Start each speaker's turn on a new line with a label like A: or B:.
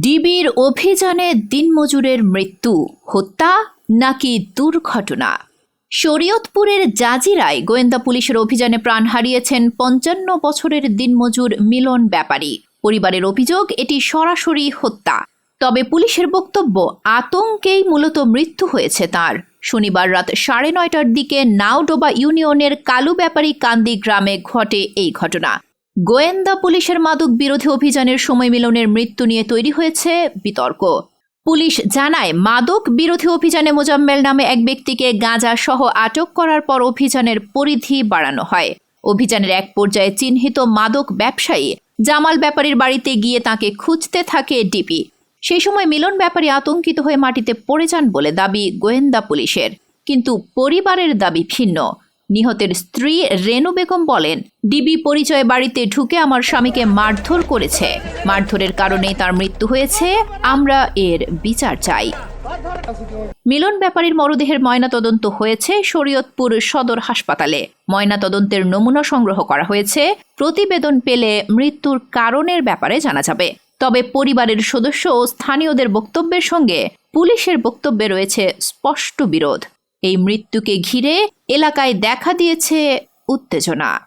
A: ডিবির অভিযানে দিনমজুরের মৃত্যু হত্যা নাকি দুর্ঘটনা? শরীয়তপুরের জাজিরায় গোয়েন্দা পুলিশের অভিযানে প্রাণ হারিয়েছেন ৫৫ বছরের দিনমজুর মিলন ব্যাপারী। পরিবারের অভিযোগ এটি সরাসরি হত্যা। তবে পুলিশের বক্তব্য আতঙ্কেই মূলত মৃত্যু হয়েছে তার। শনিবার রাত ৯:৩০টার দিকে নাওডোবা ইউনিয়নের কালু ব্যাপারী কান্দি গ্রামে ঘটে এই ঘটনা। গোয়েন্দা পুলিশের মাদক বিরোধী অভিযানের সময় মিলনের মৃত্যু নিয়ে তৈরি হয়েছে বিতর্ক। পুলিশ জানায়, মাদক বিরোধী অভিযানে মোজাম্মেল নামে এক ব্যক্তিকে গাঁজা সহ আটক করার পর অভিযানের পরিধি বাড়ানো হয়। অভিযানের এক পর্যায়ে চিহ্নিত মাদক ব্যবসায়ী জামাল ব্যাপারীর বাড়িতে গিয়ে তাকে খুঁজতে থাকে ডিবি। সেই সময় মিলন ব্যাপারী আতঙ্কিত হয়ে মাটিতে পড়ে যান বলে দাবি গোয়েন্দা পুলিশের। কিন্তু পরিবারের দাবি ভিন্ন। নিহতের স্ত্রী রেনু বেগম বলেন, ডিবি পরিচয় বাড়িতে ঢুকে আমার স্বামীকে মারধর করেছে। মারধরের কারণেই তার মৃত্যু হয়েছে। আমরা এর বিচার চাই। মিলন ব্যাপারীর মরদেহের ময়নাতদন্ত হয়েছে শরীয়তপুর সদর হাসপাতালে। ময়নাতদন্তের নমুনা সংগ্রহ করা হয়েছে। প্রতিবেদন পেলে মৃত্যুর কারণের ব্যাপারে জানা যাবে। তবে পরিবারের সদস্য ও স্থানীয়দের বক্তব্যের সঙ্গে পুলিশের বক্তব্যে রয়েছে স্পষ্ট বিরোধ। এই মৃত্যুকে ঘিরে এলাকায় দেখা দিয়েছে উত্তেজনা।